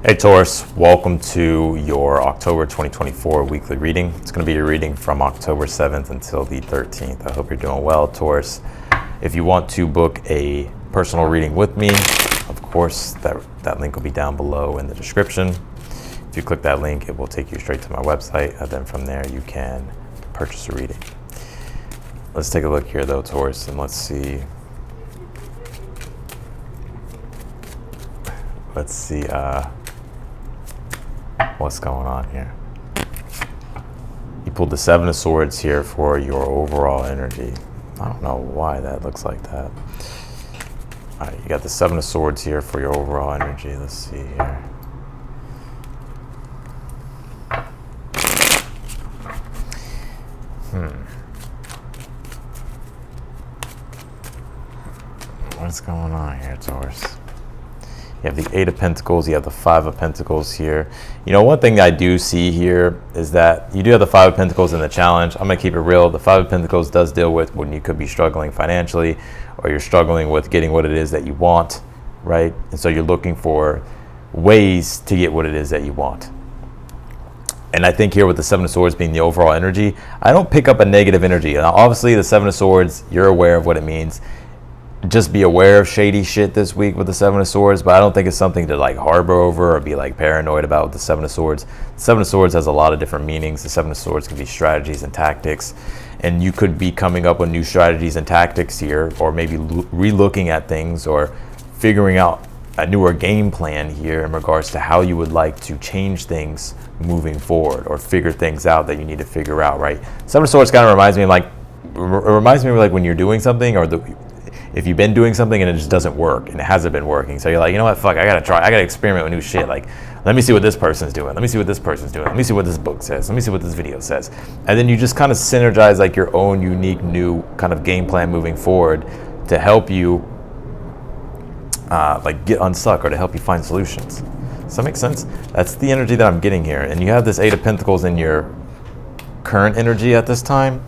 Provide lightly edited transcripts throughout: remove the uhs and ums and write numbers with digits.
Hey Taurus, welcome to your October 2024 weekly reading. It's going to be your reading from October 7th until the 13th. I hope you're doing well, Taurus. If you want to book a personal reading with me, of course, that link will be down below in the description. If you click that link, it will take you straight to my website, and then from there you can purchase a reading. Let's take a look here though, Taurus, and let's see what's going on here. You pulled the Seven of Swords here for your overall energy. I don't know why that looks like that. All right, you got the Seven of Swords here for your overall energy. Let's see here. What's going on here, Taurus? You have the Eight of Pentacles, you have the Five of Pentacles here. You know, one thing I do see here is that you do have the Five of Pentacles in the challenge. I'm gonna keep it real. The Five of Pentacles does deal with when you could be struggling financially, or you're struggling with getting what it is that you want, right? And so you're looking for ways to get what it is that you want. And I think here with the Seven of Swords being the overall energy, I don't pick up a negative energy. Now, obviously the Seven of Swords, you're aware of what it means. Just be aware of shady shit this week with the Seven of Swords, but I don't think it's something to like harbor over or be like paranoid about with the Seven of Swords. The Seven of Swords has a lot of different meanings. The Seven of Swords can be strategies and tactics, and you could be coming up with new strategies and tactics here, or maybe re-looking at things or figuring out a newer game plan here in regards to how you would like to change things moving forward, or figure things out that you need to figure out, right? Seven of Swords kind of reminds me of like when you're doing something, or if you've been doing something and it just doesn't work and it hasn't been working. So you're like, you know what, fuck, I gotta experiment with new shit. Like, let me see what this person's doing. Let me see what this person's doing. Let me see what this book says. Let me see what this video says. And then you just kind of synergize like your own unique new kind of game plan moving forward to help you like get unstuck, or to help you find solutions. Does that make sense? That's the energy that I'm getting here. And you have this Eight of Pentacles in your current energy at this time,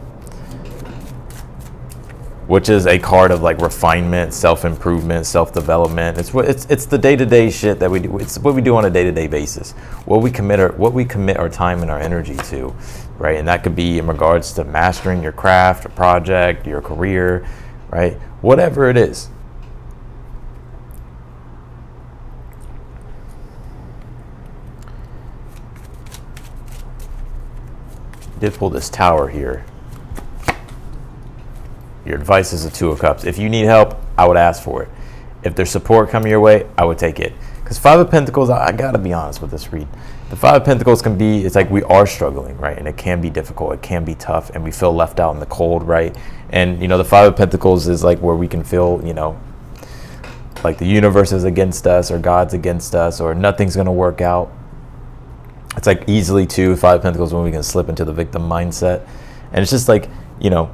which is a card of like refinement, self-improvement, self-development. It's the day-to-day shit that we do. It's what we do on a day-to-day basis. What we commit our time and our energy to, right? And that could be in regards to mastering your craft, a project, your career, right? Whatever it is. You did pull this Tower here. Your advice is a Two of Cups. If you need help, I would ask for it. If there's support coming your way, I would take it. Because Five of Pentacles, I gotta be honest with this read. The Five of Pentacles can be, it's like we are struggling, right? And it can be difficult, it can be tough, and we feel left out in the cold, right? And, you know, the Five of Pentacles is like where we can feel, you know, like the universe is against us, or God's against us, or nothing's gonna work out. It's like easily too, Five of Pentacles, when we can slip into the victim mindset. And it's just like, you know,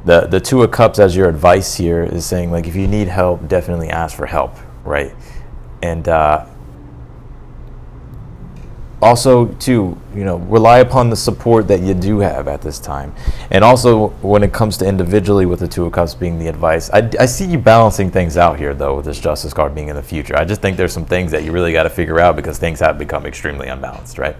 the Two of Cups as your advice here is saying, like, if you need help, definitely ask for help, right? And also, too, you know, rely upon the support that you do have at this time. And also, when it comes to individually with the Two of Cups being the advice, I see you balancing things out here, though, with this Justice card being in the future. I just think there's some things that you really got to figure out, because things have become extremely unbalanced, right?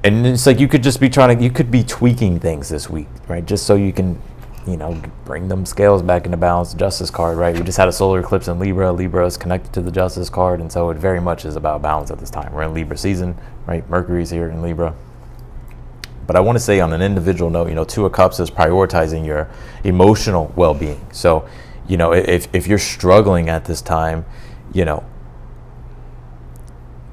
And it's like you could just be you could be tweaking things this week, right? Just so you can, you know, bring them scales back into balance. Justice card, right? We just had a solar eclipse in Libra. Libra is connected to the Justice card, and so it very much is about balance at this time. We're in Libra season, right? Mercury's here in Libra. But I want to say on an individual note, you know, Two of Cups is prioritizing your emotional well-being. So, you know, if you're struggling at this time, you know,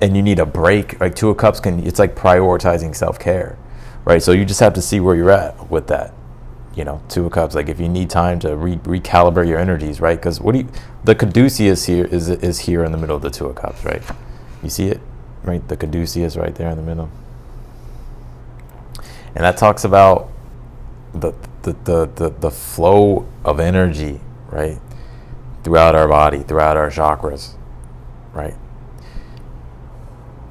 and you need a break, like Two of Cups it's like prioritizing self-care, right? So you just have to see where you're at with that, you know, Two of Cups. Like if you need time to recalibrate your energies, right? Because the caduceus here is here in the middle of the Two of Cups, right? You see it, right? The caduceus right there in the middle, and that talks about the flow of energy, right, throughout our body, throughout our chakras, right?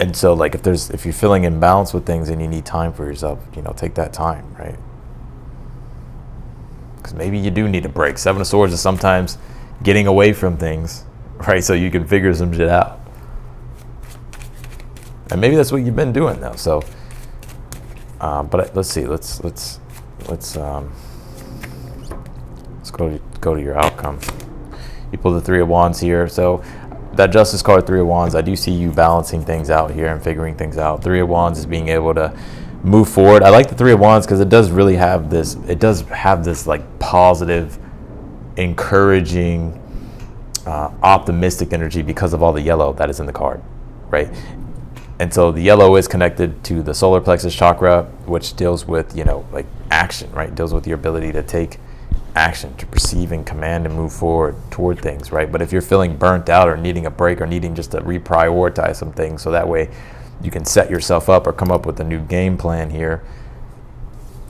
And so, like, if you're feeling imbalanced with things and you need time for yourself, you know, take that time, right? Because maybe you do need a break. Seven of Swords is sometimes getting away from things, right? So you can figure some shit out. And maybe that's what you've been doing though. So, but let's see. Let's go to your outcome. You pull the Three of Wands here. So that Justice card, Three of Wands, I do see you balancing things out here and figuring things out. Three of Wands is being able to move forward. I like the Three of Wands because it does really have this, like positive, encouraging, optimistic energy because of all the yellow that is in the card, right? And so the yellow is connected to the solar plexus chakra, which deals with, like action, right? Deals with your ability to take action, to perceive and command and move forward toward things, right? But if you're feeling burnt out or needing a break or needing just to reprioritize some things so that way you can set yourself up or come up with a new game plan here.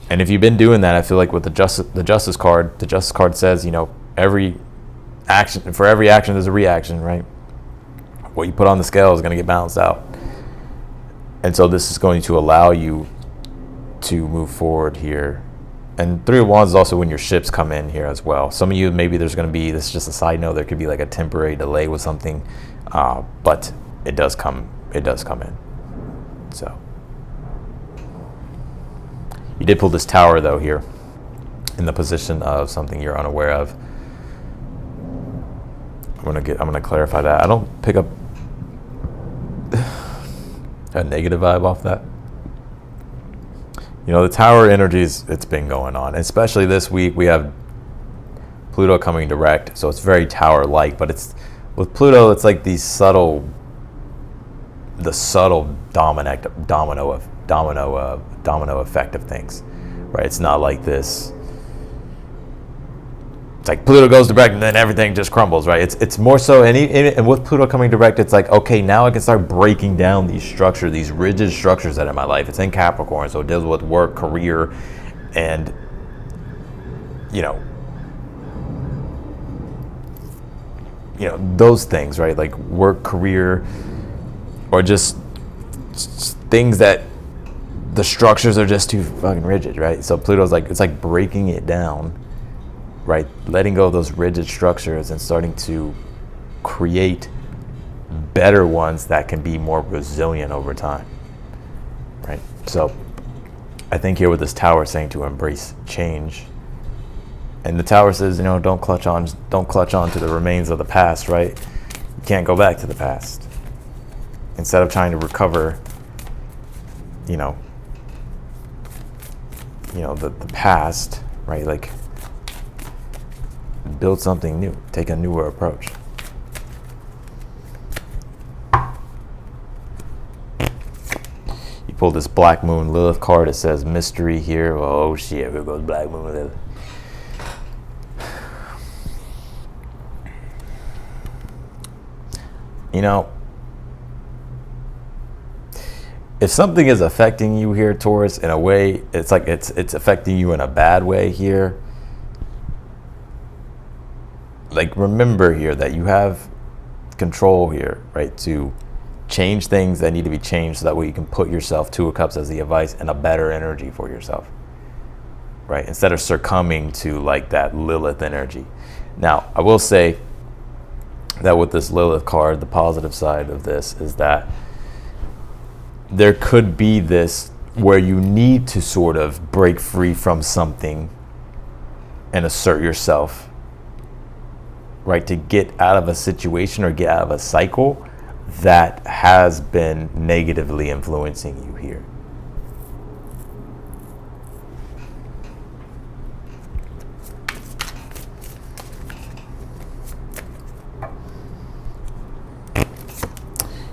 And if you've been doing that, I feel like with the Justice card says, every action, there's a reaction, right? What you put on the scale is going to get balanced out. And so this is going to allow you to move forward here. And Three of Wands is also when your ships come in here as well. Some of you, maybe there's going to be, this is just a side note, there could be like a temporary delay with something, but it does come in. So you did pull this Tower though here in the position of something you're unaware of. I'm gonna clarify that. I don't pick up a negative vibe off that. The Tower energies, it's been going on, especially this week. We have Pluto coming direct, so it's very Tower-like. But it's with Pluto, it's like the subtle domino effect of things, right? It's not like this. It's like Pluto goes direct and then everything just crumbles, right? It's more so, and with Pluto coming direct, it's like, okay, now I can start breaking down these structures, these rigid structures that are in my life. It's in Capricorn, so it deals with work, career, and those things, right? Like work, career, or just things that the structures are just too fucking rigid, right? So Pluto's like, it's like breaking it down, right? Letting go of those rigid structures and starting to create better ones that can be more resilient over time, right? So I think here with this Tower saying to embrace change, and the Tower says, don't clutch on to the remains of the past, right? You can't go back to the past. Instead of trying to recover, the past, right? Like, build something new, take a newer approach. You pull this Black Moon Lilith card. It says mystery here. Oh shit, here goes Black Moon Lilith. If something is affecting you here, Taurus, in a way, it's like it's affecting you in a bad way here. Like, remember here that you have control here, right, to change things that need to be changed so that way you can put yourself, Two of Cups as the advice, and a better energy for yourself, right? Instead of succumbing to like that Lilith energy. Now, I will say that with this Lilith card, the positive side of this is that there could be this where you need to sort of break free from something and assert yourself, right, to get out of a situation or get out of a cycle that has been negatively influencing you here.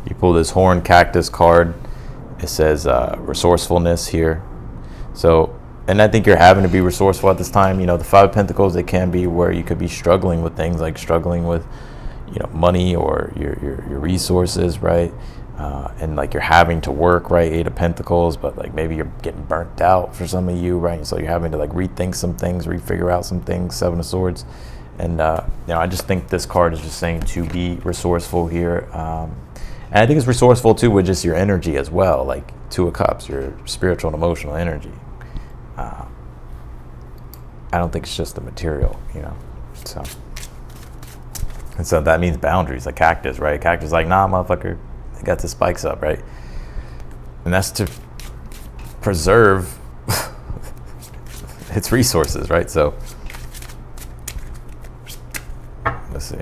You pull this Horn Cactus card. It says resourcefulness here. So, and I think you're having to be resourceful at this time. The Five of Pentacles, it can be where you could be struggling with things like struggling with, money or your resources, right? And like you're having to work, right? Eight of Pentacles, but like maybe you're getting burnt out for some of you, right? So you're having to like rethink some things, refigure out some things. Seven of Swords. And, I just think this card is just saying to be resourceful here. And I think it's resourceful too with just your energy as well, like Two of Cups, your spiritual and emotional energy. I don't think it's just the material, So, and so that means boundaries, like Cactus, right? Cactus, like, nah, motherfucker, I got the spikes up, right? And that's to preserve its resources, right? So let's see.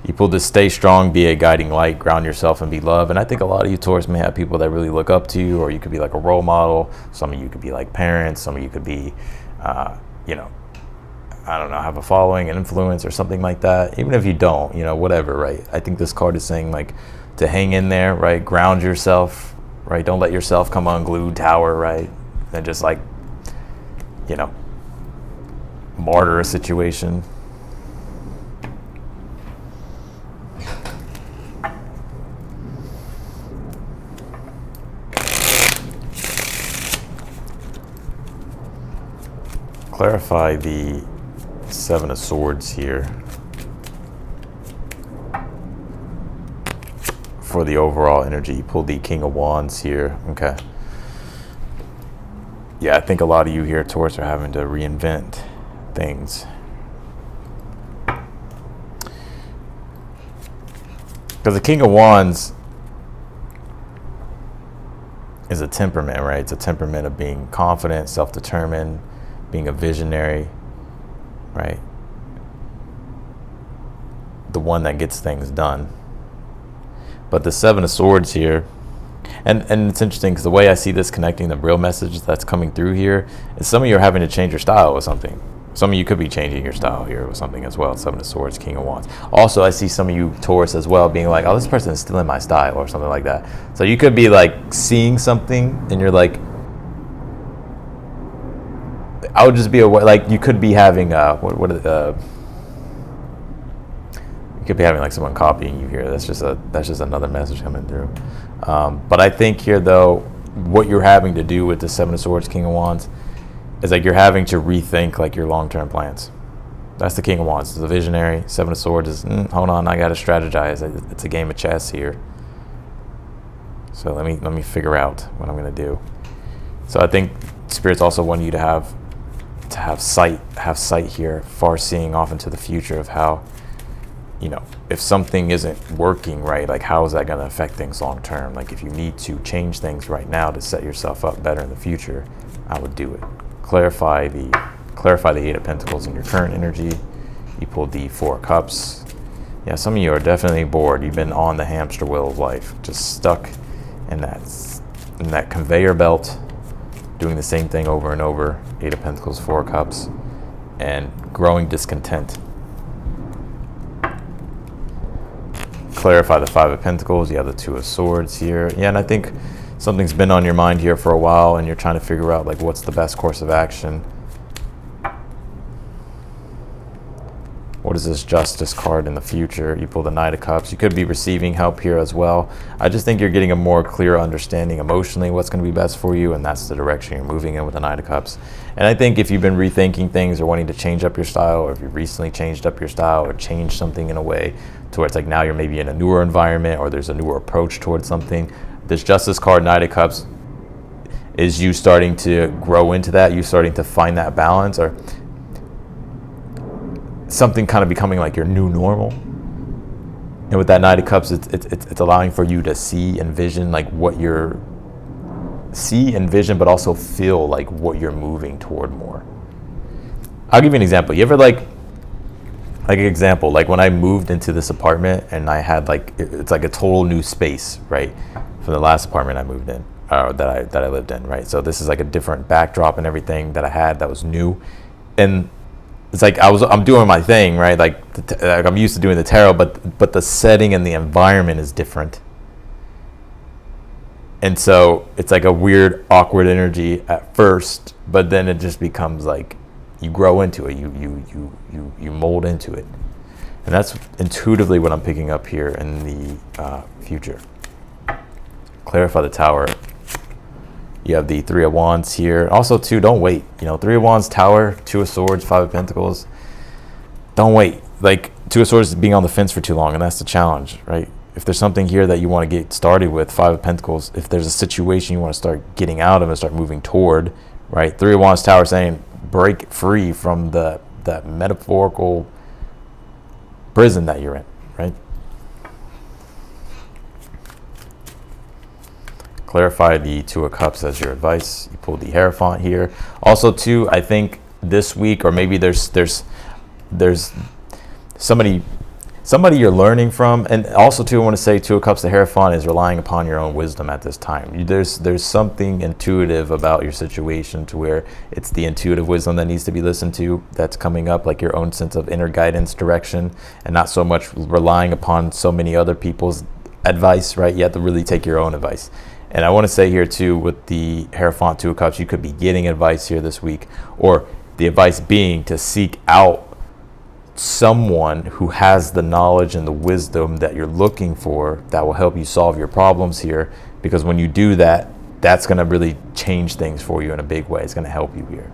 You pulled to stay strong, be a guiding light, ground yourself, and be loved. And I think a lot of you Taurus may have people that really look up to you, or you could be like a role model. Some of you could be like parents. Some of you could be, you know, I don't know, have a following, an influence, or something like that. Even if you don't, you know, whatever, right? I think this card is saying like to hang in there, right? Ground yourself, right? Don't let yourself come unglued, tower, right? And just like, you know, martyr a situation. Clarify the Seven of Swords here for the overall energy. You pulled the King of Wands here. Okay. Yeah, I think a lot of you here, Taurus, are having to reinvent things. Because the King of Wands is a temperament, right? It's a temperament of being confident, self-determined, being a visionary, right? The one that gets things done. But the Seven of Swords here, and it's interesting because the way I see this connecting the real message that's coming through here is some of you are having to change your style with something. Some of you could be changing your style here with something as well. Seven of Swords, King of Wands. Also, I see some of you Taurus as well being like, oh, this person is still in my style or something like that. So you could be like seeing something and you're like, I would just be aware, like you could be having you could be having like someone copying you here. That's just another message coming through. But I think here though, what you're having to do with the Seven of Swords, King of Wands, is like you're having to rethink like your long-term plans. That's the King of Wands. It's a visionary. Seven of Swords is hold on, I got to strategize. It's a game of chess here. So let me figure out what I'm gonna do. So I think Spirit's also want you to have sight here, far seeing off into the future of how, you know, if something isn't working right, like how is that going to affect things long term? Like if you need to change things right now to set yourself up better in the future, I would do it. Clarify the Eight of Pentacles in your current energy. You pulled the Four of Cups. Yeah, some of you are definitely bored. You've been on the hamster wheel of life, just stuck in that conveyor belt, doing the same thing over and over. Eight of Pentacles, Four of Cups, and growing discontent. Clarify the Five of Pentacles. You have the Two of Swords here. Yeah, and I think something's been on your mind here for a while and you're trying to figure out like what's the best course of action. What is this Justice card in the future? You pull the Knight of Cups. You could be receiving help here as well. I just think you're getting a more clear understanding emotionally what's going to be best for you, and that's the direction you're moving in with the Knight of Cups. And I think if you've been rethinking things or wanting to change up your style, or if you've recently changed up your style or changed something in a way to where it's like now you're maybe in a newer environment or there's a newer approach towards something, this Justice card, Knight of Cups, is you starting to grow into that, you starting to find that balance, or something kind of becoming like your new normal. And with that Knight of Cups, it's allowing for you to see and vision like what you're but also feel like what you're moving toward more. I'll give you an example. You ever like an example, like when I moved into this apartment and I had like, it's like a total new space, right? From the last apartment I moved in, that I lived in, right? So this is like a different backdrop and everything that I had that was new. And it's like I'm doing my thing, right? Like I'm used to doing the tarot, but the setting and the environment is different. And so it's like a weird, awkward energy at first, but then it just becomes like you grow into it, you mold into it. And that's intuitively what I'm picking up here in the future. Clarify the Tower. You have the Three of Wands here. Also, too, don't wait. You know, Three of Wands, Tower, Two of Swords, Five of Pentacles. Don't wait. Like, Two of Swords is being on the fence for too long, and that's the challenge, right? If there's something here that you want to get started with, Five of Pentacles, if there's a situation you want to start getting out of and start moving toward, right? Three of Wands, Tower, saying break free from that metaphorical prison that you're in, right? Clarify the Two of Cups as your advice. You pulled the Hierophant here. Also, too, I think this week, or maybe there's somebody you're learning from, and also too, I want to say Two of Cups, the Hierophant is relying upon your own wisdom at this time. There's something intuitive about your situation to where it's the intuitive wisdom that needs to be listened to that's coming up, like your own sense of inner guidance, direction, and not so much relying upon so many other people's advice, right? You have to really take your own advice. And I want to say here too, with the Hierophant, Two of Cups, you could be getting advice here this week, or the advice being to seek out someone who has the knowledge and the wisdom that you're looking for that will help you solve your problems here. Because when you do that, that's going to really change things for you in a big way. It's going to help you here.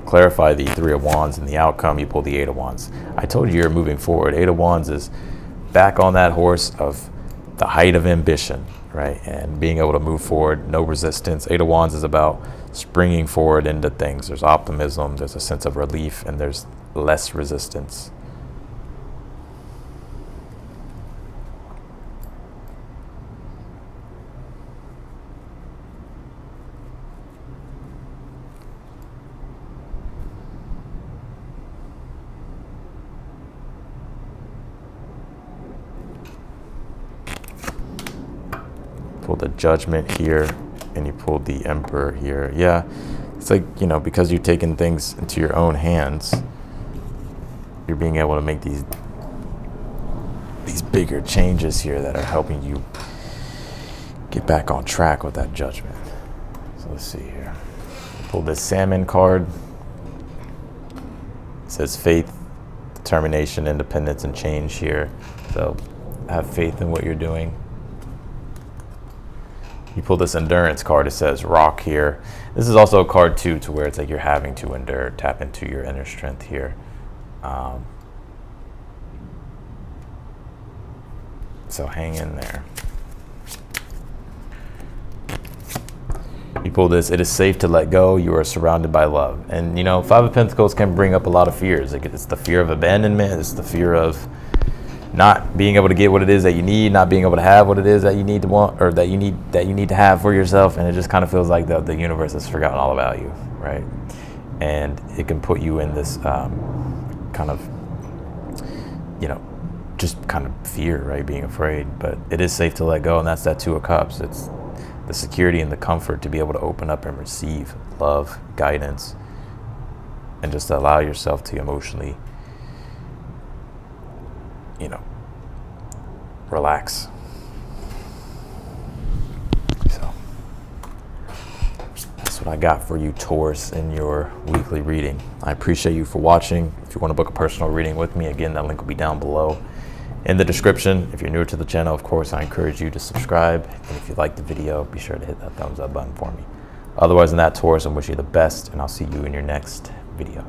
Clarify the Three of Wands and the outcome. You pull the Eight of Wands. I told you you're moving forward. Eight of Wands is back on that horse of the height of ambition, right? And being able to move forward, no resistance. Eight of Wands is about springing forward into things. There's optimism, there's a sense of relief, and there's less resistance. Pull the Judgment here, and you pulled the Emperor here. Yeah, it's like, you know, because you're taking things into your own hands, you're being able to make these bigger changes here that are helping you get back on track with that Judgment. So let's see here. Pull this Salmon card. It says faith, determination, independence, and change here. So have faith in what you're doing. You pull this Endurance card. It says Rock here. This is also a card too, to where it's like you're having to endure, tap into your inner strength here. So hang in there. You pull this. It is safe to let go. You are surrounded by love. And you know, Five of Pentacles can bring up a lot of fears. Like, it's the fear of abandonment. It's the fear of not being able to get what it is that you need, not being able to have what it is that you need to want, or that you need to have for yourself. And it just kind of feels like the universe has forgotten all about you, right? And it can put you in this kind of, you know, just kind of fear, right? Being afraid. But it is safe to let go, and that's that Two of Cups. It's the security and the comfort to be able to open up and receive love, guidance, and just allow yourself to emotionally, you know, relax. So that's what I got for you, Taurus, in your weekly reading. I appreciate you for watching. If you want to book a personal reading with me, again, that link will be down below in the description. If you're newer to the channel, of course, I encourage you to subscribe. And if you like the video, be sure to hit that thumbs up button for me. Otherwise than that, Taurus, I wish you the best, and I'll see you in your next video.